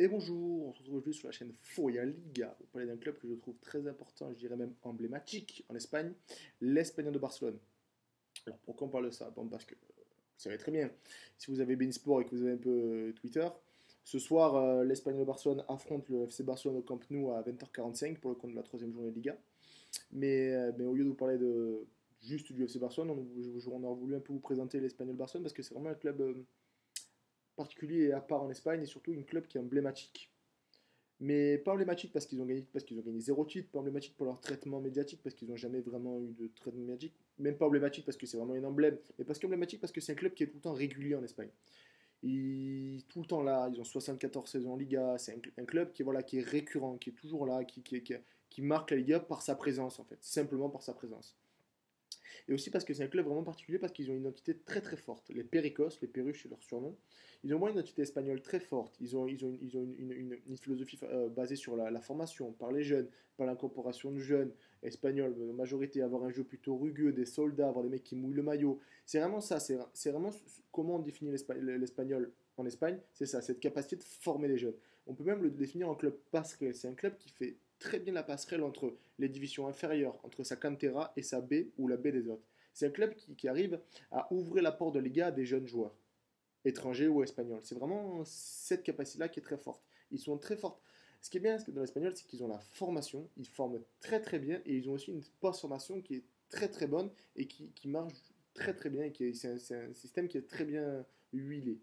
Et bonjour, on se retrouve aujourd'hui sur la chaîne Foya Liga pour parler d'un club que je trouve très important, je dirais même emblématique en Espagne, l'Espagnol de Barcelone. Alors pourquoi on parle de ça? Bon, parce que vous savez très bien, si vous avez Beansport et que vous avez un peu Twitter, ce soir l'Espagnol de Barcelone affronte le FC Barcelone au Camp Nou à 20h45 pour le compte de la troisième journée de Liga. Mais au lieu de vous parler juste du FC Barcelone, on a voulu un peu vous présenter l'Espagnol de Barcelone parce que c'est vraiment un club particulier et à part en Espagne et surtout un club qui est emblématique. Mais pas emblématique parce qu'ils ont gagné zéro titre, pas emblématique pour leur traitement médiatique parce qu'ils n'ont jamais vraiment eu de traitement médiatique, même pas emblématique parce que c'est vraiment un emblème, mais parce qu'emblématique parce que c'est un club qui est tout le temps régulier en Espagne. Tout le temps là, ils ont 74 saisons en Liga, c'est un club qui est récurrent, qui est toujours là, qui marque la Liga par sa présence en fait, simplement par sa présence. Et aussi parce que c'est un club vraiment particulier, parce qu'ils ont une identité très très forte. Les Pericos, les Perruches, c'est leur surnom. Ils ont vraiment une identité espagnole très forte. Ils ont une philosophie basée sur la formation, par les jeunes, par l'incorporation de jeunes espagnols, en majorité, avoir un jeu plutôt rugueux, des soldats, avoir des mecs qui mouillent le maillot. C'est vraiment ça, c'est vraiment comment on définit l'espagnol en Espagne, c'est ça, cette capacité de former les jeunes. On peut même le définir en club passerelle. C'est un club qui fait très bien la passerelle entre les divisions inférieures, entre sa cantera et sa B ou la B des autres. C'est un club qui arrive à ouvrir la porte de Liga à des jeunes joueurs, étrangers ou espagnols. C'est vraiment cette capacité-là qui est très forte. Ils sont très forts. Ce qui est bien dans l'espagnol, c'est qu'ils ont la formation, ils forment très très bien et ils ont aussi une post-formation qui est très très bonne et qui marche très très bien. C'est un système qui est très bien huilé.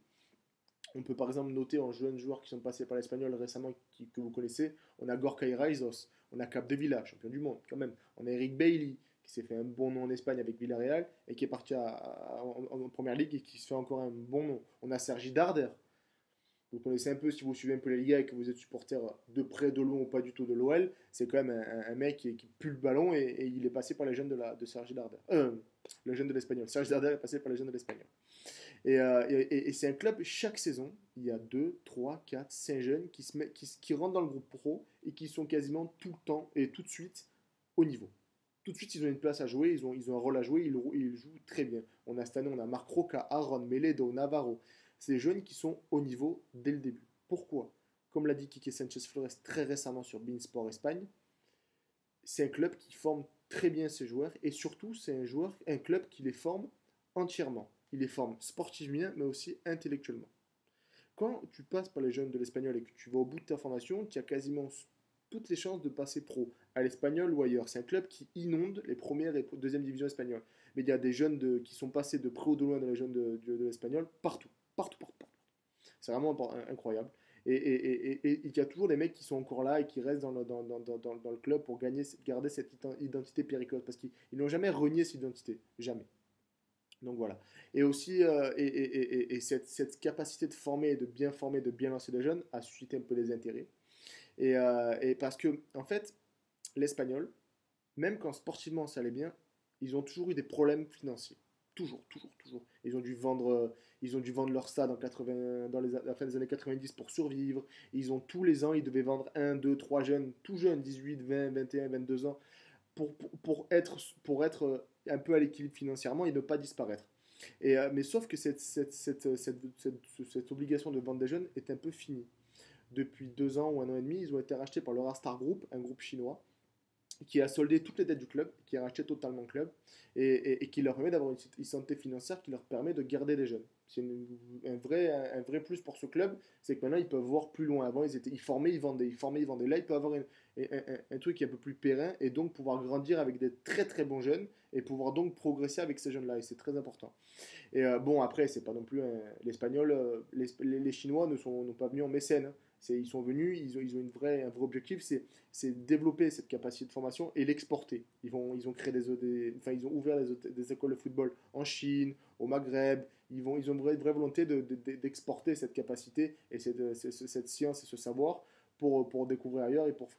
On peut par exemple noter en jeunes joueurs qui sont passés par l'Espagnol récemment, que vous connaissez, on a Gorka Raizos, on a Capdevila, champion du monde quand même, on a Eric Bailly, qui s'est fait un bon nom en Espagne avec Villarreal, et qui est parti en Première Ligue et qui se fait encore un bon nom. On a Sergi Darder, vous connaissez un peu, si vous suivez un peu la Liga et que vous êtes supporter de près, de loin ou pas du tout de l'OL, c'est quand même un mec qui pue le ballon et il est passé par les jeunes de Sergi Darder. Le jeune de l'Espagnol. Sergi Darder est passé par les jeunes de l'Espagnol. Et c'est un club, chaque saison, il y a 2, 3, 4, 5 jeunes qui rentrent dans le groupe pro et qui sont quasiment tout le temps et tout de suite au niveau. Tout de suite, ils ont une place à jouer, ils ont un rôle à jouer, ils jouent très bien. Cette année, on a Marc Roca, Aaron, Meledo, Navarro. C'est des jeunes qui sont au niveau dès le début. Pourquoi? Comme l'a dit Quique Sanchez Flores très récemment sur Beansport Espagne, c'est un club qui forme très bien ses joueurs et surtout, c'est un club qui les forme entièrement. Il les forme sportivement, mais aussi intellectuellement. Quand tu passes par les jeunes de l'espagnol et que tu vas au bout de ta formation, tu as quasiment toutes les chances de passer pro, à l'espagnol ou ailleurs. C'est un club qui inonde les premières et deuxième divisions espagnoles. Mais il y a des jeunes qui sont passés de près ou de loin dans les jeunes de l'espagnol, partout, partout, partout, partout. C'est vraiment incroyable. Et il y a toujours des mecs qui sont encore là et qui restent dans le club pour garder cette identité péricote. Parce qu'ils n'ont jamais renié cette identité. Jamais. Donc voilà. Et aussi, cette capacité de former, de bien lancer les jeunes a suscité un peu les intérêts. Et parce que, en fait, l'espagnol, même quand sportivement ça allait bien, ils ont toujours eu des problèmes financiers. Toujours, toujours, toujours. Ils ont dû vendre leur stade à la fin des années 90 pour survivre. Tous les ans, ils devaient vendre un, 2, 3 jeunes, tout jeunes, 18, 20, 21, 22 ans, pour être un peu à l'équilibre financièrement et ne pas disparaître. Mais sauf que cette obligation de vendre des jeunes est un peu finie. Depuis 2 ans ou un an et demi, ils ont été rachetés par l'Eurastar Group, un groupe chinois, qui a soldé toutes les dettes du club, qui a racheté totalement le club, et qui leur permet d'avoir une santé financière qui leur permet de garder des jeunes. C'est un vrai plus pour ce club, c'est que maintenant ils peuvent voir plus loin. Avant, ils formaient, ils vendaient, ils formaient, ils vendaient. Là, ils peuvent avoir un truc qui est un peu plus périn, et donc pouvoir grandir avec des très très bons jeunes, et pouvoir donc progresser avec ces jeunes-là, et c'est très important. Bon, après, c'est pas non plus l'Espagnol, les Chinois n'ont pas venu en mécène, hein. Ils sont venus, ils ont un vrai objectif, c'est développer cette capacité de formation et l'exporter. Ils ont créé enfin, ils ont ouvert des écoles de football en Chine, au Maghreb. Ils ont une vraie volonté d'exporter cette capacité et cette science et ce savoir pour découvrir ailleurs et pour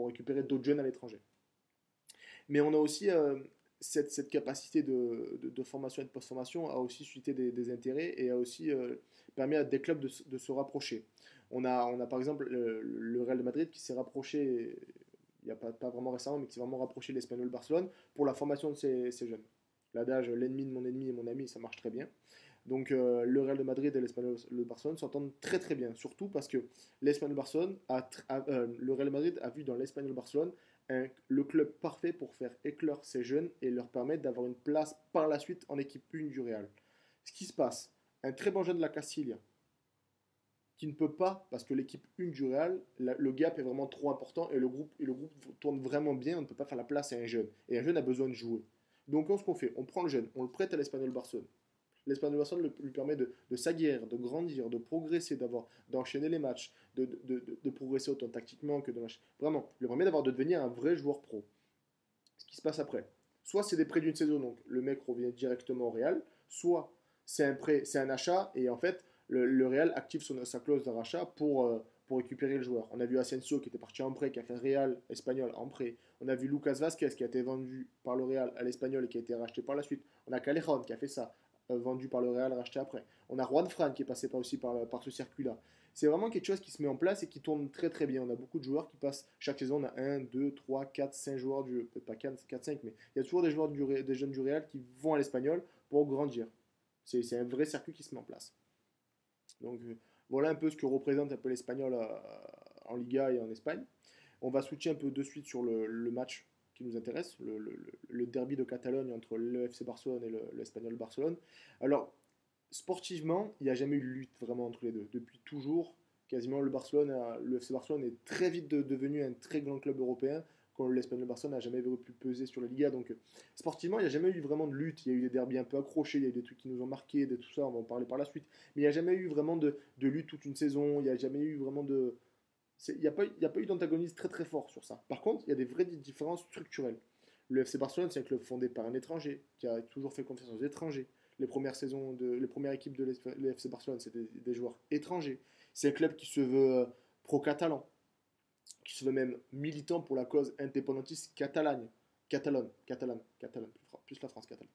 récupérer d'autres jeunes à l'étranger. Mais on a aussi cette capacité de formation et de post-formation a aussi suscité des intérêts et a aussi permis à des clubs de se rapprocher. On a par exemple le Real de Madrid qui s'est rapproché, il n'y a pas vraiment récemment, mais qui s'est vraiment rapproché de l'Espagnol Barcelone pour la formation de ces jeunes. L'adage l'ennemi de mon ennemi est mon ami, ça marche très bien. Donc le Real de Madrid et l'Espagnol de Barcelone s'entendent très très bien, surtout parce que l'Espagnol de Barcelone le Real de Madrid a vu dans l'Espagnol de Barcelone le club parfait pour faire éclore ces jeunes et leur permettre d'avoir une place par la suite en équipe 1 du Real. Ce qui se passe, un très bon jeune de la Castilla qui ne peut pas, parce que l'équipe 1 du Real, le gap est vraiment trop important et le groupe tourne vraiment bien, on ne peut pas faire la place à un jeune. Et un jeune a besoin de jouer. Donc, ce qu'on fait, on prend le jeune, on le prête à l'Espagnol Barcelone. L'Espagnol Barcelone lui permet de s'aguerrir, de grandir, de progresser, d'enchaîner les matchs, de progresser autant tactiquement que de match. Vraiment, lui permet de devenir un vrai joueur pro. Ce qui se passe après, soit c'est des prêts d'une saison, donc le mec revient directement au Real, soit c'est un prêt, c'est un achat, et en fait, le Real active sa clause de rachat pour récupérer le joueur. On a vu Asensio qui était parti en prêt, qui a fait Real espagnol en prêt. On a vu Lucas Vazquez qui a été vendu par le Real à l'espagnol et qui a été racheté par la suite. On a Callejon qui a fait ça, vendu par le Real, racheté après. On a Juan Fran qui est passé aussi par ce circuit-là. C'est vraiment quelque chose qui se met en place et qui tourne très très bien. On a beaucoup de joueurs qui passent, chaque saison, on a 1, 2, 3, 4, 5 joueurs, peut-être pas 4, 5, mais il y a toujours des joueurs des jeunes du Real qui vont à l'espagnol pour grandir. C'est un vrai circuit qui se met en place. Donc voilà un peu ce que représente un peu l'espagnol en Liga et en Espagne. On va switcher un peu de suite sur le match qui nous intéresse, le derby de Catalogne entre le FC Barcelone et l'Espagnol Barcelone. Alors, sportivement, il n'y a jamais eu de lutte vraiment entre les deux. Depuis toujours, quasiment le FC Barcelone est très vite devenu un très grand club européen quand l'Espagnol Barcelone n'a jamais pu peser sur la Liga. Donc sportivement, il n'y a jamais eu vraiment de lutte. Il y a eu des derbys un peu accrochés, il y a eu des trucs qui nous ont marqués, de tout ça, on va en parler par la suite. Mais il n'y a jamais eu vraiment de lutte toute une saison, il n'y a jamais eu vraiment de... Il n'y a pas eu d'antagonisme très très fort sur ça. Par contre, il y a des vraies différences structurelles. Le FC Barcelone, c'est un club fondé par un étranger, qui a toujours fait confiance aux étrangers. Les premières équipes de l'FC Barcelone, c'était des joueurs étrangers. C'est un club qui se veut pro-catalan, qui se veut même militant pour la cause indépendantiste catalane, plus la France catalane.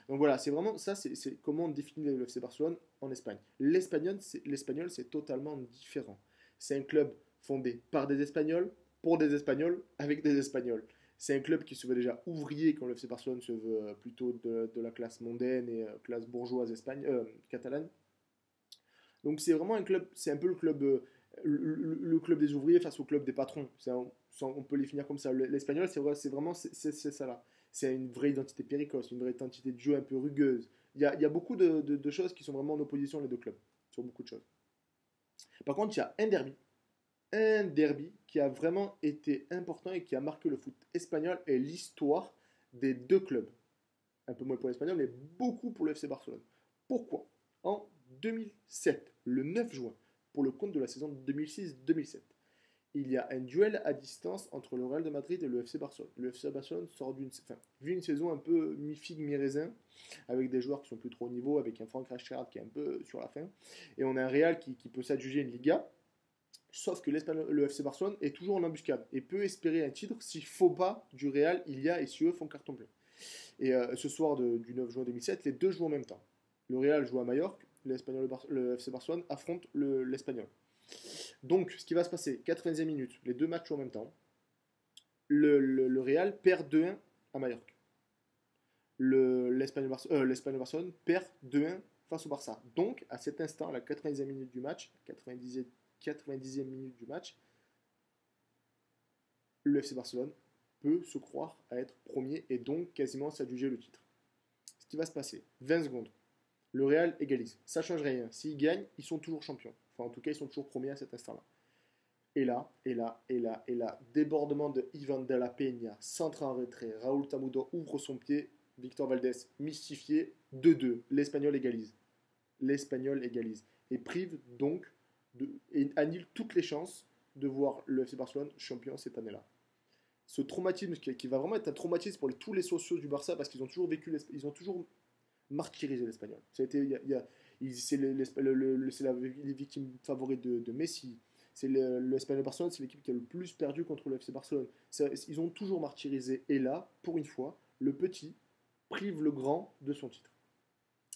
Donc voilà, c'est vraiment ça, c'est comment on définit le FC Barcelone en Espagne. L'espagnol, c'est totalement différent. C'est un club fondé par des Espagnols, pour des Espagnols, avec des Espagnols. C'est un club qui se veut déjà ouvrier quand le FC Barcelone se veut plutôt de la classe mondaine et classe bourgeoise catalane. Donc c'est vraiment un club, c'est un peu le club des ouvriers face au club des patrons. On peut les finir comme ça. L'espagnol, c'est vraiment ça là. C'est une vraie identité péricose, une vraie identité de jeu un peu rugueuse. Il y a beaucoup de choses qui sont vraiment en opposition les deux clubs, sur beaucoup de choses. Par contre, il y a un derby qui a vraiment été important et qui a marqué le foot espagnol et l'histoire des deux clubs. Un peu moins pour l'Espagnol, mais beaucoup pour le FC Barcelone. Pourquoi ? En 2007, le 9 juin, pour le compte de la saison 2006-2007, il y a un duel à distance entre le Real de Madrid et le FC Barcelone. Le FC Barcelone vu une saison un peu mi-figue, mi-raisin, avec des joueurs qui sont plus trop au niveau, avec un Franck Rijkaard qui est un peu sur la fin, et on a un Real qui peut s'adjuger une Liga. Sauf que le FC Barcelone est toujours en embuscade et peut espérer un titre si faux pas du Real il y a et si eux font carton plein. Et ce soir du 9 juin 2007, les deux jouent en même temps. Le Real joue à Majorque, le FC Barcelone affronte l'Espagnol. Donc, ce qui va se passer, 90e minute, les deux matchs jouent en même temps. Le Real perd 2-1 à Majorque. L'Espagnol Barcelone perd 2-1 face au Barça. Donc, à cet instant, à la 90e minute du match, 90e minute du match, le FC Barcelone peut se croire à être premier et donc quasiment s'adjuger le titre. Ce qui va se passer, 20 secondes, le Real égalise. Ça ne change rien. S'ils gagnent, ils sont toujours champions. Enfin, en tout cas, ils sont toujours premiers à cet instant-là. Et là, débordement de Ivan de la Peña, centre en retrait, Raúl Tamudo ouvre son pied, Victor Valdés mystifié, 2-2, l'Espagnol égalise. Et prive donc, et annule toutes les chances de voir le FC Barcelone champion cette année-là. Ce traumatisme qui va vraiment être un traumatisme pour tous les socios du Barça parce qu'ils ont toujours ils ont toujours martyrisé l'Espagnol. C'est les victimes favorites de Messi. C'est l'Espagnol Barcelone, c'est l'équipe qui a le plus perdu contre le FC Barcelone. Ils ont toujours martyrisé. Et là, pour une fois, le petit prive le grand de son titre.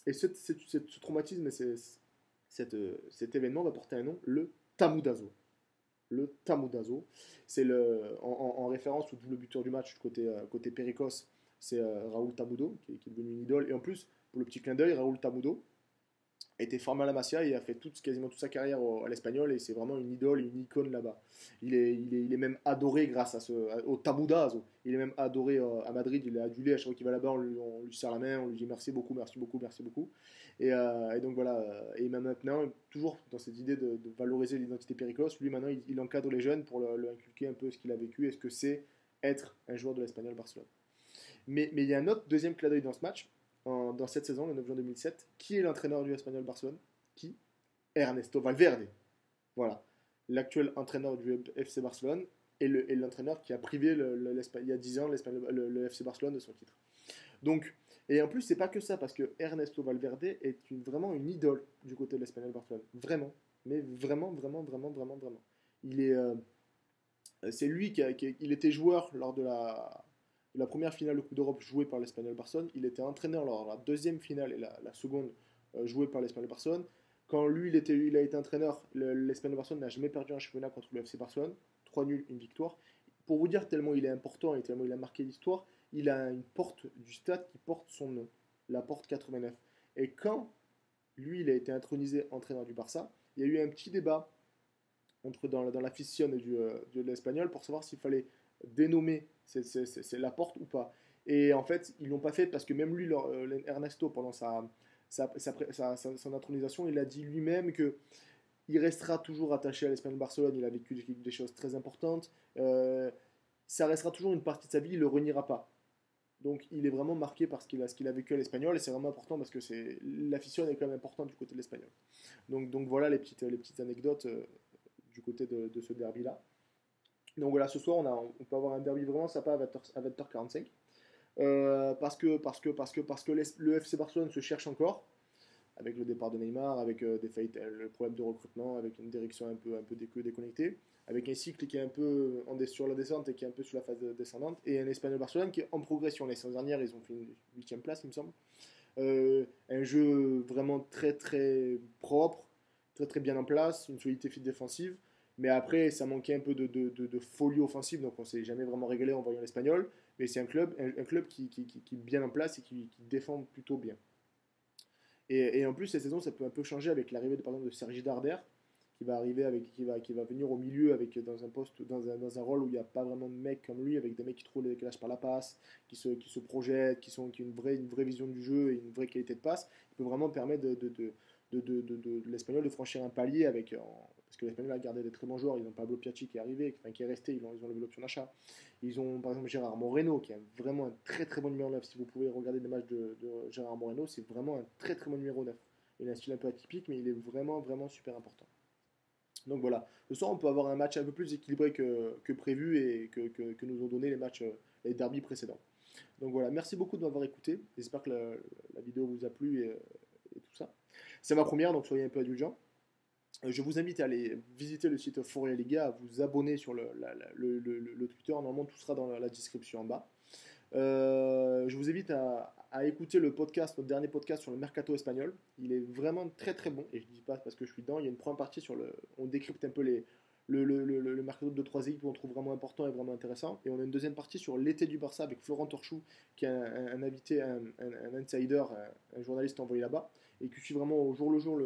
Et ce traumatisme, cet événement va porter un nom, le Tamudazo. Le Tamudazo, c'est en référence au double buteur du match côté Péricos, c'est Raúl Tamudo qui est devenu une idole. Et en plus, pour le petit clin d'œil, Raúl Tamudo, a été formé à la Masia et a fait quasiment toute sa carrière à l'Espagnol et c'est vraiment une idole, une icône là-bas. Il est même adoré grâce au Tabudazo. Il est même adoré à Madrid, il est adulé à chaque fois qu'il va là-bas, on lui serre la main, on lui dit merci beaucoup, merci beaucoup, merci beaucoup. Et donc voilà, et même maintenant, toujours dans cette idée de valoriser l'identité Périclos, lui maintenant il encadre les jeunes pour leur inculquer un peu ce qu'il a vécu et ce que c'est être un joueur de l'Espagnol Barcelone. Mais il y a un autre deuxième clin d'œil dans ce match, dans cette saison, le 9 juin 2007. Qui est l'entraîneur du Espagnol Barcelone? Qui? Ernesto Valverde. Voilà. L'actuel entraîneur du FC Barcelone et l'entraîneur qui a privé il y a 10 ans le FC Barcelone de son titre. Donc, et en plus, c'est pas que ça, parce que Ernesto Valverde est vraiment une idole du côté de l'Espagnol Barcelone. Vraiment. Mais vraiment, vraiment, vraiment, vraiment, vraiment. C'est lui il était joueur lors de la première finale de Coupe d'Europe jouée par l'Espagnol Barcelone. Il était entraîneur lors de la deuxième finale et la seconde jouée par l'Espagnol Barcelone. Quand lui, il a été entraîneur, l'Espagnol Barcelone n'a jamais perdu un championnat contre le FC Barcelone. 3 nuls, une victoire. Pour vous dire tellement il est important et tellement il a marqué l'histoire, il a une porte du stade qui porte son nom, la porte 89. Et quand lui, il a été intronisé entraîneur du Barça, il y a eu un petit débat dans l'afición de l'Espagnol pour savoir s'il fallait dénommer c'est la porte ou pas. Et en fait, ils l'ont pas fait parce que même lui, Ernesto, pendant son intronisation, il a dit lui-même que il restera toujours attaché à l'Espagnol Barcelone. Il a vécu des choses très importantes. Ça restera toujours une partie de sa vie. Il ne le reniera pas. Donc, il est vraiment marqué par ce qu'il a vécu à l'Espagnol. Et c'est vraiment important parce que l'afición est quand même importante du côté de l'Espagnol. Donc voilà les petites anecdotes du côté de ce derby-là. Donc voilà, ce soir, on peut avoir un derby vraiment sympa à 20h45. Parce que le FC Barcelone se cherche encore, avec le départ de Neymar, avec le problème de recrutement, avec une direction un peu déconnectée, avec un cycle qui est un peu sur la descente et qui est un peu sur la phase descendante, et un Espagnol Barcelone qui est en progression. La saison dernière, ils ont fait une 8e place, il me semble. Un jeu vraiment très très propre, très très bien en place, une solidité défensive. Mais après, ça manquait un peu de folie offensive, donc on ne s'est jamais vraiment régalé en voyant l'Espagnol. Mais c'est un club qui est bien en place et qui défend plutôt bien. Et en plus, cette saison, ça peut un peu changer avec l'arrivée par exemple de Sergi Darder, qui va venir au milieu dans un poste, dans un rôle où il n'y a pas vraiment de mecs comme lui, avec des mecs qui trouvent les décalages par la passe, qui se projettent, qui ont une vraie vision du jeu et une vraie qualité de passe. Il peut vraiment permettre de l'Espagnol de franchir un palier parce que l'Espagnol a gardé des très bons joueurs. Ils ont Pablo Piatti qui est arrivé, qui est resté, ils ont levé l'option d'achat. Ils ont par exemple Gérard Moreno qui est vraiment un très très bon numéro 9. Si vous pouvez regarder des matchs de Gérard Moreno, c'est vraiment un très très bon numéro 9. Il a un style un peu atypique, mais il est vraiment vraiment super important. Donc voilà, ce soir on peut avoir un match un peu plus équilibré que prévu et que nous ont donné les derbys précédents. Donc voilà, merci beaucoup de m'avoir écouté. J'espère que la vidéo vous a plu et tout ça. C'est ma première, donc soyez un peu indulgents. Je vous invite à aller visiter le site Foria Liga, à vous abonner sur le Twitter. Normalement, tout sera dans la description en bas. Je vous invite à écouter notre dernier podcast sur le mercato espagnol. Il est vraiment très très bon. Et je ne dis pas parce que je suis dedans. Il y a une première partie on décrypte un peu le mercato de 3 équipes qu'on trouve vraiment important et vraiment intéressant. Et on a une deuxième partie sur l'été du Barça avec Florent Torchou, qui est un invité, un insider, un journaliste envoyé là-bas, et qui suit vraiment au jour le jour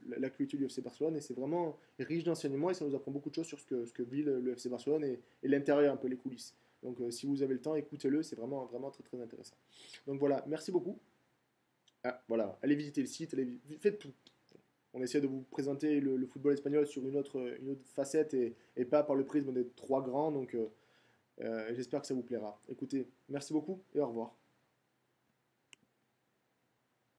l'actualité du FC Barcelone. Et c'est vraiment riche d'enseignements et ça nous apprend beaucoup de choses sur ce que vit le FC Barcelone et l'intérieur, un peu les coulisses. Donc si vous avez le temps, écoutez-le, c'est vraiment, vraiment très très intéressant. Donc voilà, merci beaucoup. Voilà, allez visiter le site, faites tout. On essaie de vous présenter le football espagnol sur une autre facette et pas par le prisme des 3 grands. Donc j'espère que ça vous plaira. Écoutez, merci beaucoup et au revoir.